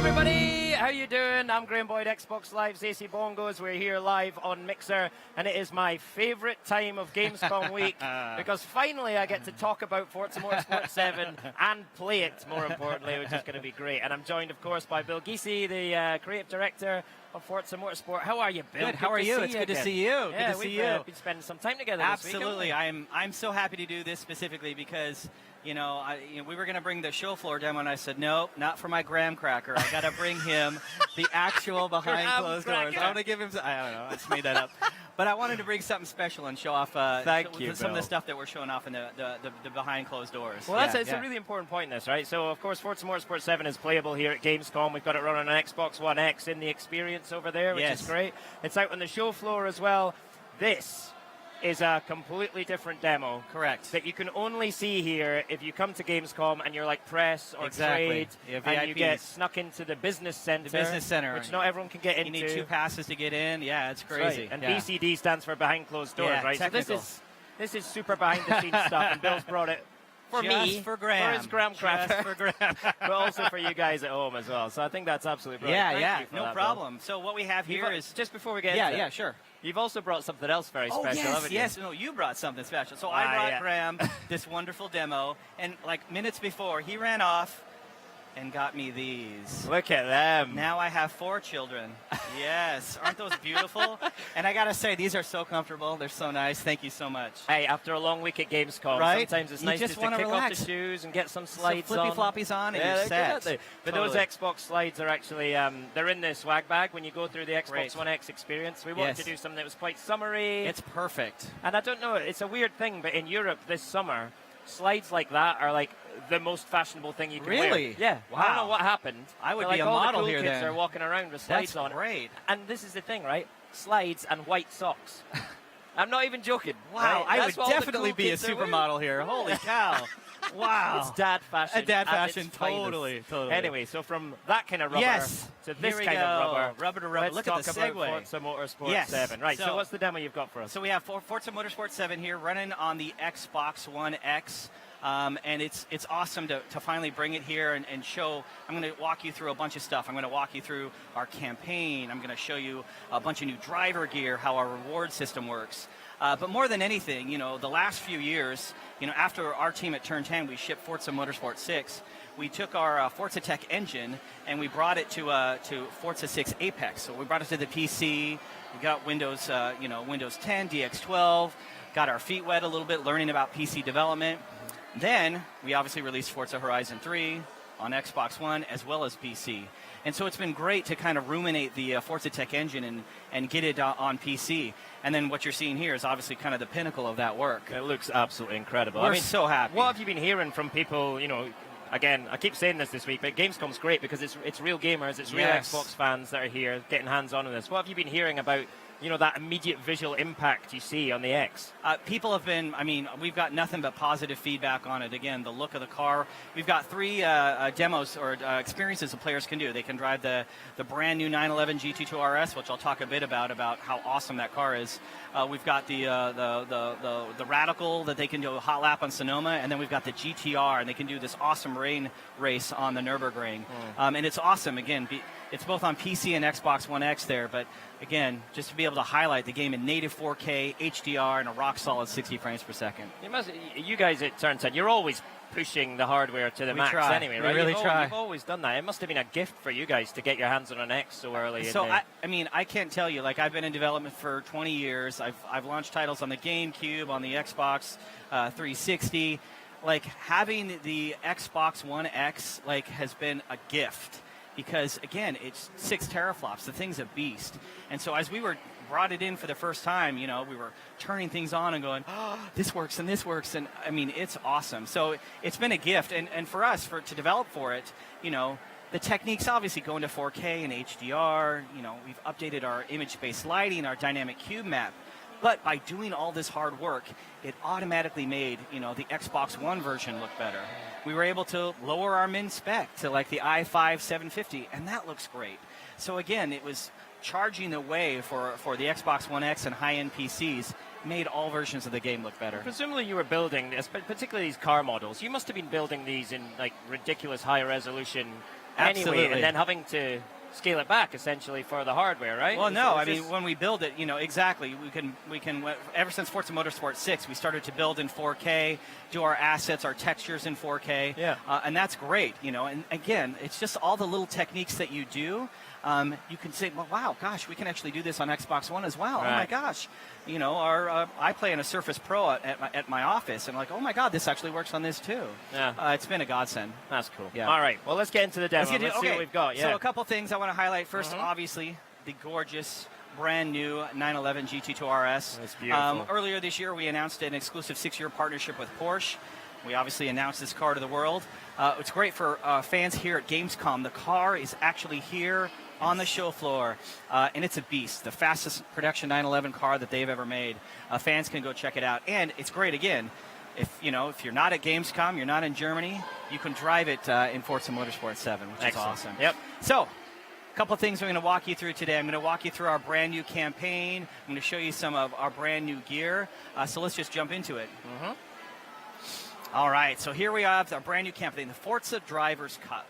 everybody, how you doing? I'm Graham Boyd, Xbox Live's AC Bongos. We're here live on Mixer, and it is my favourite time of Gamescom week because finally I get to talk about Forza Motorsport 7 and play it, more importantly, which is going to be great. And I'm joined, of course, by Bill Giese, the creative director of Forza Motorsport. How are you, Bill? Good. How are you? It's good to see you. Yeah, good to see you. Been spending some time together. Absolutely. This week, I'm so happy to do this specifically because we were going to bring the show floor demo, and I said no, not for my graham cracker. I got to bring him the actual behind closed doors. I want to give him. I don't know. I just made that up. But I wanted to bring something special and show off some of the stuff that we're showing off in the behind closed doors. Well, that's a really important point in this, right? So, of course, Forza Motorsport 7 is playable here at Gamescom. We've got it running on Xbox One X in the experience over there, which is great. It's out on the show floor as well. This is a completely different demo. Correct. That you can only see here if you come to Gamescom and you're like press or trade, and you get snuck into the business center. The business center. Which not everyone can get into. You need 2 passes to get in. Yeah, it's crazy. Right. And BCD stands for behind closed doors, right? Technical. So this is super behind the scenes stuff, and Bill's brought it for me, for Graham. For his graham cracker. For Graham. But also for you guys at home as well. So I think that's absolutely brilliant. Yeah, no problem. So what we have here is... Just before we get into it. Yeah, sure. You've also brought something else very special, haven't you? Yes. No, you brought something special. So I brought Graham this wonderful demo, and like minutes before, he ran off and got me these. Look at them. Now I have 4 children. Yes. Aren't those beautiful? And I got to say, these are so comfortable. They're so nice. Thank you so much. Hey, after a long week at Gamescom, sometimes it's nice just to kick off the shoes and get some slides on. Flippy-floppies on and you're set. But those Xbox slides are actually, they're in the swag bag when you go through the Xbox One X experience. We wanted to do something that was quite summery. It's perfect. And I don't know, it's a weird thing, but in Europe this summer, slides like that are like the most fashionable thing you can wear. Really? Yeah. Wow. I don't know what happened. I would be a model all the cool here kids then. are walking around with slides on. That's great. And this is the thing, right? Slides and white socks. I'm not even joking. Wow. Right? I would definitely be a supermodel here. Holy cow. Wow. It's dad fashion. Dad fashion, totally. Anyway, so from that kind of rubber to this kind of rubber. Rubber to rubber. Let's Look at talk the segue. about Forza Motorsport 7. Right, so what's the demo you've got for us? So we have Forza Motorsport 7 here running on the Xbox One X. And it's awesome to finally bring it here and show. I'm going to walk you through a bunch of stuff. I'm going to walk you through our campaign. I'm going to show you a bunch of new driver gear, how our reward system works. But more than anything, the last few years, after our team at Turn 10, we shipped Forza Motorsport 6. We took our Forza Tech engine and we brought it to Forza 6 Apex. So we brought it to the PC. We got Windows, Windows 10, DX12. Got our feet wet a little bit, learning about PC development. Then we obviously released Forza Horizon 3 on Xbox One as well as PC. And so it's been great to kind of ruminate the Forza Tech engine and get it on PC. And then what you're seeing here is obviously kind of the pinnacle of that work. It looks absolutely incredible. We're so happy. What have you been hearing from people, again, I keep saying this week, but Gamescom's great because it's real gamers, it's real Xbox fans that are here getting hands-on with this. What have you been hearing about that immediate visual impact you see on the X? People have been, we've got nothing but positive feedback on it. Again, the look of the car. We've got 3 demos or experiences the players can do. They can drive the brand new 911 GT2 RS, which I'll talk a bit about how awesome that car is. We've got the Radical that they can do a hot lap on Sonoma, and then we've got the GTR, and they can do this awesome rain race on the Nürburgring. And it's awesome. Again, it's both on PC and Xbox One X there, but again, just to be able to highlight the game in native 4K, HDR, and a rock-solid 60 frames per second. You guys at Turn 10, you're always pushing the hardware to the max anyway, right? We really try. You've always done that. It must have been a gift for you guys to get your hands on an X so early. So, I can't tell you. Like, I've been in development for 20 years. I've launched titles on the GameCube, on the Xbox 360. Like, having the Xbox One X, has been a gift. Because, again, it's 6 teraflops. The thing's a beast. And so as we brought it in for the first time, we were turning things on and going, oh, this works and this works. And, it's awesome. So it's been a gift. And for us, to develop for it, the techniques obviously go into 4K and HDR. We've updated our image-based lighting, our dynamic cube map. But by doing all this hard work, it automatically made, the Xbox One version look better. We were able to lower our min spec to like the i5 750, and that looks great. So again, it was charging the way for the Xbox One X and high-end PCs, made all versions of the game look better. Presumably you were building this, but particularly these car models. You must have been building these in like ridiculous high resolution anyway, and then having to scale it back essentially for the hardware, right? Well, no, I mean, when we build it, exactly, we can ever since Forza Motorsport 6, we started to build in 4K, do our assets, our textures in 4K, and that's great, and again, it's just all the little techniques that you do. You can say, well, wow, gosh, we can actually do this on Xbox One as well. Right. Oh my gosh, I play in a Surface Pro at my office, and like, oh my God, this actually works on this too. Yeah, it's been a godsend. That's cool. Yeah. All right, well, let's get into the demo. Let's see what we've got. So a couple things I want to highlight. First, obviously, the gorgeous, brand new 911 GT2 RS. That's beautiful. Earlier this year, we announced an exclusive 6-year partnership with Porsche. We obviously announced this car to the world. It's great for fans here at Gamescom. The car is actually here on the show floor, and it's a beast. The fastest production 911 car that they've ever made. Fans can go check it out, and it's great again. If you're not at Gamescom, you're not in Germany, you can drive it in Forza Motorsport 7, which is awesome. Yep. So, a couple of things I'm going to walk you through today. I'm going to walk you through our brand new campaign. I'm going to show you some of our brand new gear. So let's just jump into it. All right, so here we have our brand new campaign, the Forza Drivers Cup.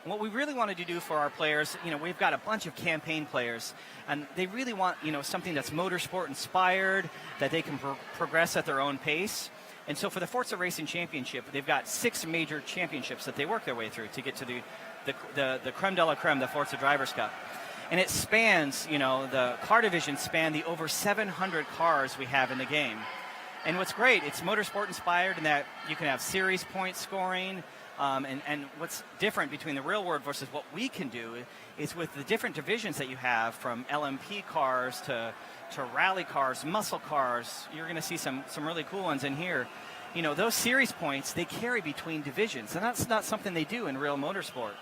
And what we really wanted to do for our players, we've got a bunch of campaign players, and they really want, something that's motorsport inspired, that they can progress at their own pace. And so for the Forza Racing Championship, they've got 6 major championships that they work their way through to get to the creme de la creme, the Forza Drivers Cup. And it spans, the car divisions span the over 700 cars we have in the game. And what's great, it's motorsport inspired in that you can have series point scoring. And what's different between the real world versus what we can do is with the different divisions that you have, from LMP cars to rally cars, muscle cars, you're going to see some really cool ones in here. Those series points, they carry between divisions, and that's not something they do in real motorsport.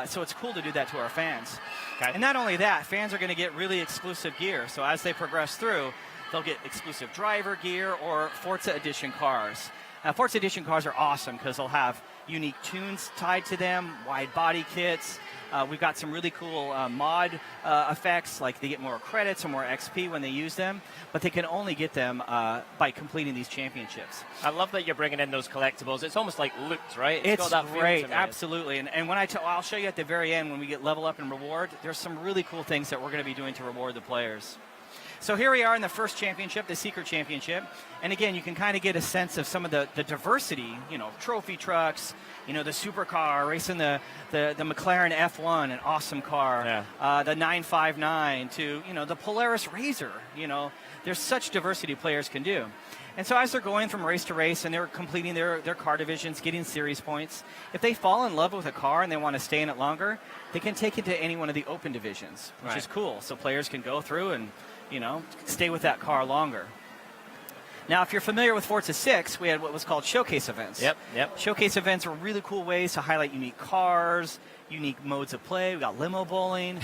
So it's cool to do that to our fans. Okay. And not only that, fans are going to get really exclusive gear. So as they progress through, they'll get exclusive driver gear or Forza Edition cars. Forza Edition cars are awesome because they'll have unique tunes tied to them, wide body kits. We've got some really cool mod effects, like they get more credits or more XP when they use them, but they can only get them by completing these championships. I love that you're bringing in those collectibles. It's almost like loot, right? It's got that great, feel to absolutely. And when I'll show you at the very end when we get level up and reward, there's some really cool things that we're going to be doing to reward the players. So here we are in the first championship, the Secret Championship. And again, you can kind of get a sense of some of the diversity, trophy trucks, the supercar, racing the McLaren F1, an awesome car, the 959 to, the Polaris Razor. There's such diversity players can do. And so as they're going from race to race and they're completing their car divisions, getting series points, if they fall in love with a car and they want to stay in it longer, they can take it to any one of the open divisions, which is cool. So players can go through and stay with that car longer. Now, if you're familiar with Forza 6, we had what was called showcase events. Yep. Showcase events are really cool ways to highlight unique cars, unique modes of play. We got limo bowling.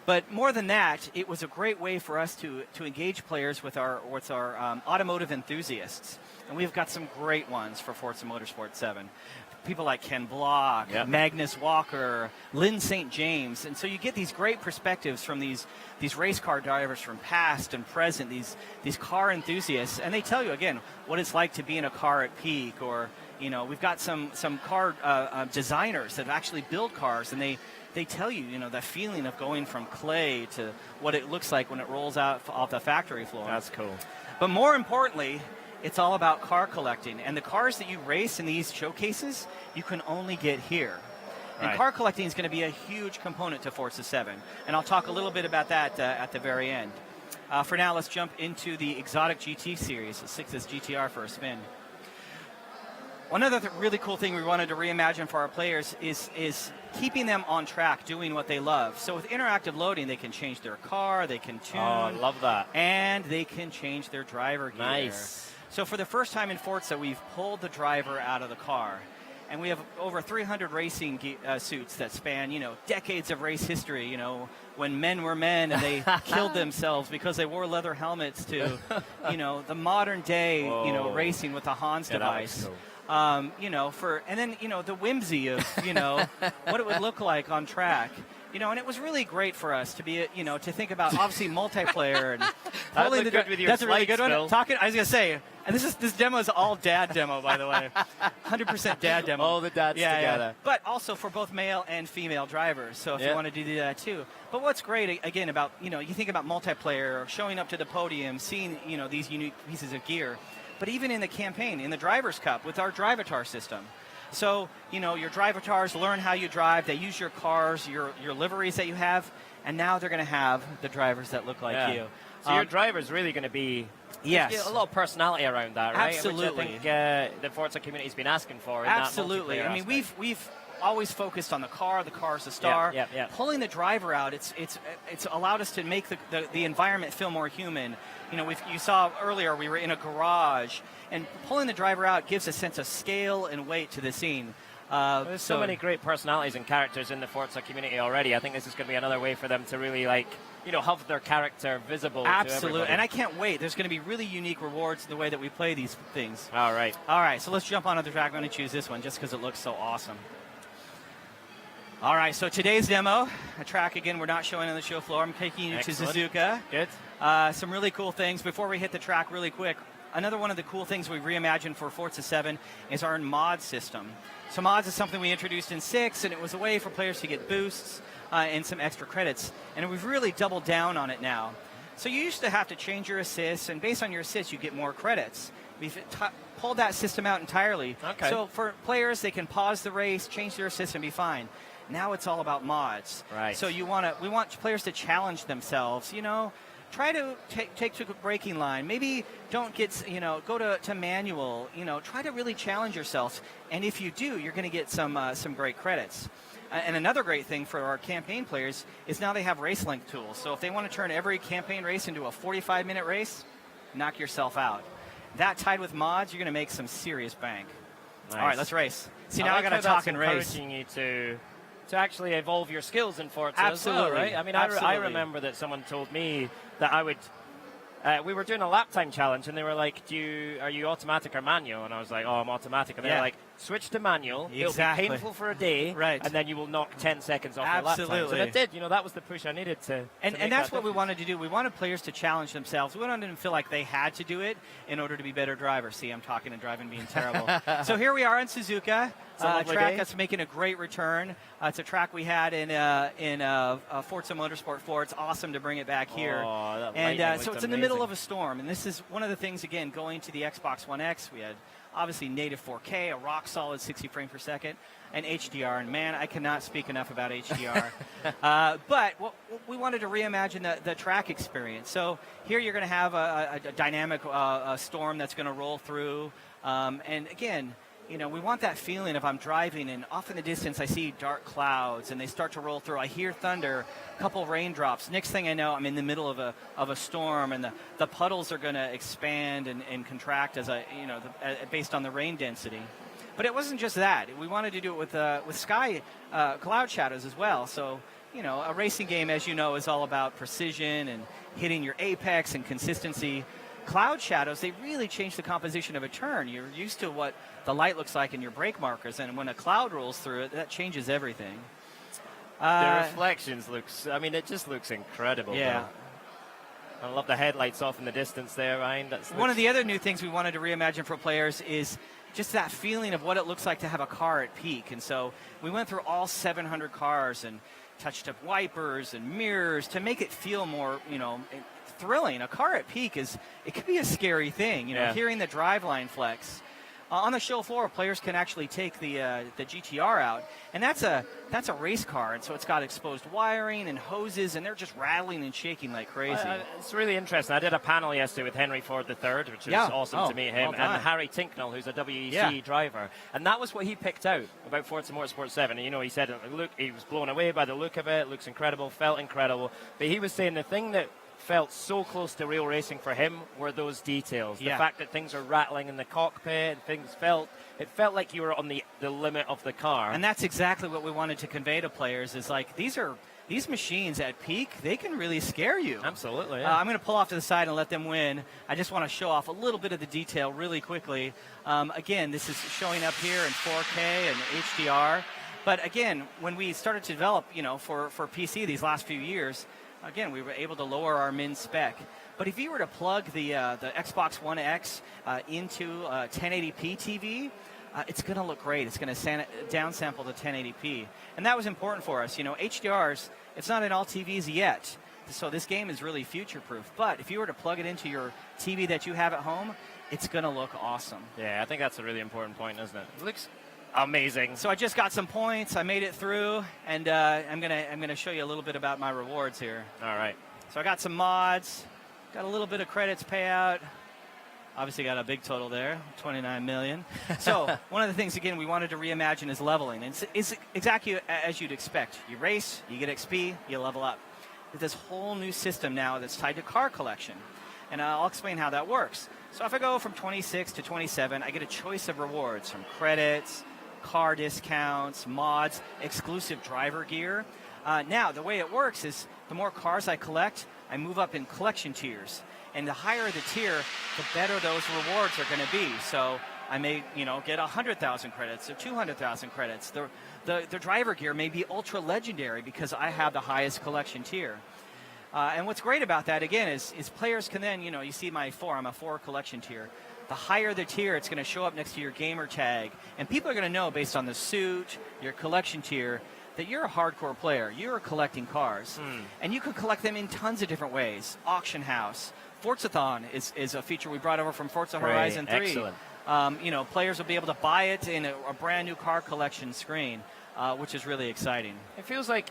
But more than that, it was a great way for us to engage players with our automotive enthusiasts. And we've got some great ones for Forza Motorsport 7. People like Ken Block, Magnus Walker, Lynn St. James. And so you get these great perspectives from these race car drivers from past and present, these car enthusiasts. And they tell you, again, what it's like to be in a car at peak. Or, we've got some car designers that actually build cars. And they tell you, the feeling of going from clay to what it looks like when it rolls out off the factory floor. That's cool. But more importantly, it's all about car collecting. And the cars that you race in these showcases, you can only get here. And car collecting is going to be a huge component to Forza 7. And I'll talk a little bit about that at the very end. For now, let's jump into the Exotic GT series, the 6S GTR for a spin. One other really cool thing we wanted to reimagine for our players is keeping them on track, doing what they love. So with interactive loading, they can change their car, they can tune. Oh, I love that. And they can change their driver gear. Nice. So for the first time in Forza, we've pulled the driver out of the car. And we have over 300 racing suits that span, decades of race history, when men were men and they killed themselves because they wore leather helmets to, the modern day, racing with the Hans device. And then, the whimsy of, what it would look like on track. And it was really great for us to be, to think about obviously multiplayer and that looked good with your that's a really good Bill. one. I was gonna say, And this demo is all dad demo, by the way. 100% dad demo. All the dads together. Yeah. But also for both male and female drivers, so if you want to do that too. But what's great, again, about, you think about multiplayer, showing up to the podium, seeing, these unique pieces of gear. But even in the campaign, in the Drivers' Cup, with our Drivatar system. So, your Drivatars learn how you drive, they use your cars, your liveries that you have, and now they're going to have the drivers that look like you. So your driver's really going to be a lot of personality around that, right? Absolutely. Which I think the Forza community's been asking for. Absolutely. In that I mean, we've always focused on the car. The car's the star. Yeah. Pulling the driver out, it's allowed us to make the environment feel more human. You saw earlier we were in a garage, and pulling the driver out gives a sense of scale and weight to the scene. There's so many great personalities and characters in the Forza community already. I think this is going to be another way for them to really have their character visible. Absolutely, to everybody. and I can't wait. There's going to be really unique rewards in the way that we play these things. All right, so let's jump onto the track. I'm going to choose this one just because it looks so awesome. All right, so today's demo, a track, again, we're not showing on the show floor. I'm taking you to Suzuka. Good. Some really cool things. Before we hit the track really quick, another one of the cool things we've reimagined for Forza 7 is our mod system. So mods is something we introduced in 6, and it was a way for players to get boosts and some extra credits. And we've really doubled down on it now. So you used to have to change your assists, and based on your assists, you get more credits. We've pulled that system out entirely. Okay. So for players, they can pause the race, change their assist, and be fine. Now it's all about mods. Right. So we want players to challenge themselves. Try to take to a braking line. Maybe don't get, go to manual. Try to really challenge yourself. And if you do, you're going to get some great credits. And another great thing for our campaign players is now they have race length tools. So if they want to turn every campaign race into a 45-minute race, knock yourself out. That tied with mods, you're going to make some serious bank. Nice. All right, let's race. See, now I got to talk and race. Encouraging you to actually evolve your skills in Forza. Absolutely. As well, right? I mean, I remember that someone told me that I would. We were doing a lap time challenge, and they were like, are you automatic or manual? And I was like, oh, I'm automatic. And they're like, switch to manual. Exactly. It'll be painful for a day, right? And then you will knock 10 seconds off your lap time. So that did. That was the push I needed to. And that's what we wanted to do. We wanted players to challenge themselves. We wanted them to feel like they had to do it in order to be better drivers. See, I'm talking and driving being terrible. So here we are in Suzuka. A track that's making a great return. It's a track we had in Forza Motorsport 4. It's awesome to bring it back here. And so it's in the middle of a storm. And this is one of the things, again, going to the Xbox One X. We had obviously native 4K, a rock-solid 60 frames per second, and HDR. And, man, I cannot speak enough about HDR. But we wanted to reimagine the track experience. So here you're going to have a dynamic storm that's going to roll through. And, again, we want that feeling of I'm driving, and off in the distance I see dark clouds, and they start to roll through. I hear thunder, a couple raindrops. Next thing I know, I'm in the middle of a storm, and the puddles are going to expand and contract based on the rain density. But it wasn't just that. We wanted to do it with sky cloud shadows as well. So, a racing game, as you know, is all about precision and hitting your apex and consistency. Cloud shadows, they really change the composition of a turn. You're used to what the light looks like in your brake markers, and when a cloud rolls through it, that changes everything. The reflections it just looks incredible. Yeah. Though. I love the headlights off in the distance there, Ryan. One of the other new things we wanted to reimagine for players is just that feeling of what it looks like to have a car at peak. And so we went through all 700 cars and touched up wipers and mirrors to make it feel more, thrilling. A car at peak it could be a scary thing, hearing the driveline flex. On the show floor, players can actually take the GTR out, and that's a race car, and so it's got exposed wiring and hoses, and they're just rattling and shaking like crazy. It's really interesting. I did a panel yesterday with Henry Ford III, which was awesome to meet him, and Harry Tinknell, who's a WEC driver, and that was what he picked out about Forza Motorsport 7. And, he said, look, he was blown away by the look of it. It looks incredible, felt incredible, but he was saying the thing that felt so close to real racing for him were those details. The fact that things are rattling in the cockpit, it felt like you were on the limit of the car. And that's exactly what we wanted to convey to players is like these machines at peak, they can really scare you. Absolutely. Yeah. I'm going to pull off to the side and let them win. I just want to show off a little bit of the detail really quickly. Again, this is showing up here in 4K and HDR. But again, when we started to develop, for PC these last few years, again, we were able to lower our min spec. But if you were to plug the Xbox One X into a 1080p TV, it's going to look great. It's going to downsample to 1080p. And that was important for us. You know, HDRs, it's not in all TVs yet. So this game is really future-proof. But if you were to plug it into your TV that you have at home, it's going to look awesome. Yeah, I think that's a really important point, isn't it? It looks amazing. So I just got some points. I made it through, and I'm gonna show you a little bit about my rewards here. All right. So I got some mods, got a little bit of credits payout. Obviously got a big total there, 29 million. So one of the things, again, we wanted to reimagine is leveling. It's exactly as you'd expect. You race, you get XP, you level up. There's this whole new system now that's tied to car collection. And I'll explain how that works. So if I go from 26 to 27, I get a choice of rewards from credits, car discounts, mods, exclusive driver gear. Now, the way it works is the more cars I collect, I move up in collection tiers. And the higher the tier, the better those rewards are going to be. So I may, get 100,000 credits or 200,000 credits. The driver gear may be ultra legendary because I have the highest collection tier. And what's great about that, again, is players can then, you see I'm a 4 collection tier. The higher the tier, it's going to show up next to your gamer tag. And people are going to know based on the suit, your collection tier, that you're a hardcore player. You're collecting cars. And you can collect them in tons of different ways. Auction house. Forzathon is a feature we brought over from Forza Horizon 3. Excellent. Players will be able to buy it in a brand new car collection screen, which is really exciting. It feels like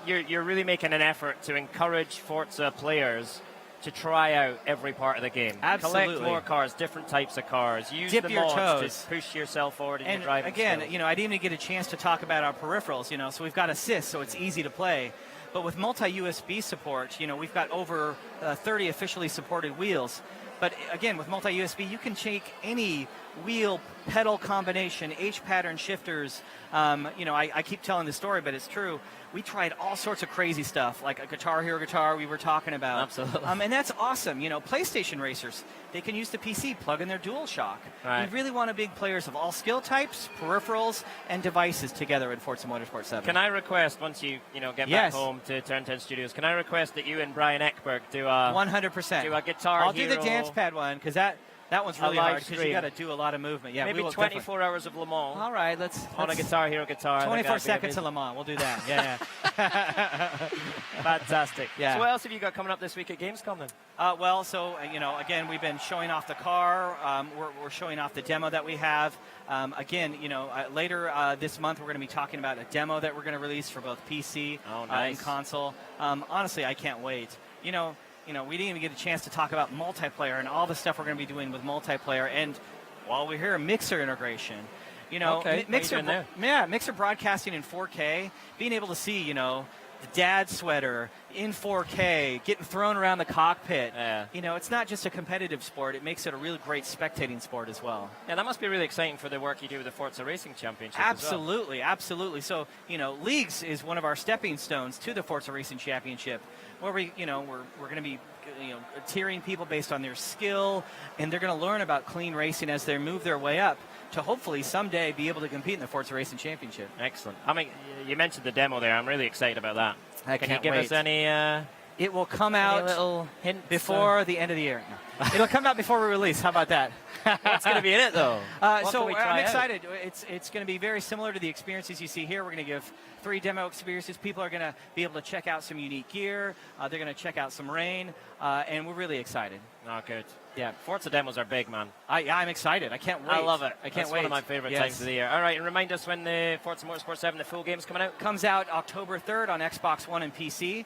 you're really making an effort to encourage Forza players to try out every part of the game. Absolutely. Collect more cars, different types of cars. Use Dip the your mods toes. to push yourself forward in And your driving again, skills. I didn't even get a chance to talk about our peripherals, so we've got assist, so it's easy to play. But with multi-USB support, we've got over 30 officially supported wheels. But again, with multi-USB, you can take any wheel pedal combination, H-pattern shifters. I keep telling the story, but it's true. We tried all sorts of crazy stuff, like a Guitar Hero guitar we were talking about. Absolutely. And that's awesome. PlayStation racers, they can use the PC, plug in their DualShock. Right. We really want to big players of all skill types, peripherals, and devices together in Forza Motorsport 7. Can I request, once you get back home to Turn 10 Studios, can I request that you and Brian Eckberg do a 100%. Do a Guitar I'll Hero, do the dance pad one because that one's really live hard because you stream. got to do a lot of movement. Yeah, maybe we will 24 hours of Le Mans All right, let's on a Guitar Hero guitar. 24 seconds of Le Mans. We'll do that. Yeah. Fantastic. Yeah. So what else have you got coming up this week at Gamescom then? Again, we've been showing off the car. We're showing off the demo that we have. Later this month, we're going to be talking about a demo that we're going to release for both PC and console. Honestly, I can't wait. We didn't even get a chance to talk about multiplayer and all the stuff we're going to be doing with multiplayer. And while we're here, Mixer integration. Mixer broadcasting in 4K, being able to see, the dad sweater in 4K, getting thrown around the cockpit. Yeah. It's not just a competitive sport. It makes it a really great spectating sport as well. Yeah, that must be really exciting for the work you do with the Forza Racing Championship. Absolutely, absolutely. So, Leagues is one of our stepping stones to the Forza Racing Championship, where we're going to be tiering people based on their skill, and they're going to learn about clean racing as they move their way up to hopefully someday be able to compete in the Forza Racing Championship. Excellent. I mean, you mentioned the demo there. I'm really excited about that. Can you give us any? It will come out little hints before the end of the year. It'll come out before we release. How about that? What's going to be in it, though? I'm excited. It's going to be very similar to the experiences you see here. We're going to give 3 demo experiences. People are going to be able to check out some unique gear. They're going to check out some rain, and we're really excited. Oh, good. Yeah, Forza demos are big, man. I'm excited. I can't wait. I love it. I can't That's wait. one of my favorite times of the year. All right, and remind us when the Forza Motorsport 7, the full game's coming out. Comes out October 3rd on Xbox One and PC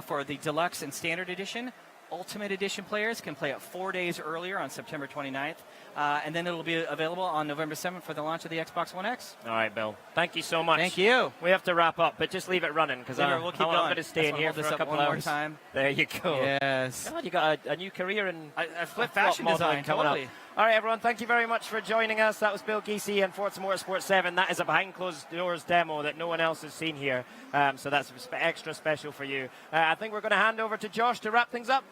for the Deluxe and Standard Edition. Ultimate Edition players can play it 4 days earlier on September 29th. And then it'll be available on November 7th for the launch of the Xbox One X. All right, Bill. Thank you so much. Thank you. We have to wrap up, but just leave it running because I'm going to stay in here for a couple one hours. More time. There you go. Yes. God, you got a new career in fashion design coming totally. up. All right, everyone. Thank you very much for joining us. That was Bill Giese and Forza Motorsport 7. That is a behind closed doors demo that no one else has seen here. So that's extra special for you. I think we're going to hand over to Josh to wrap things up.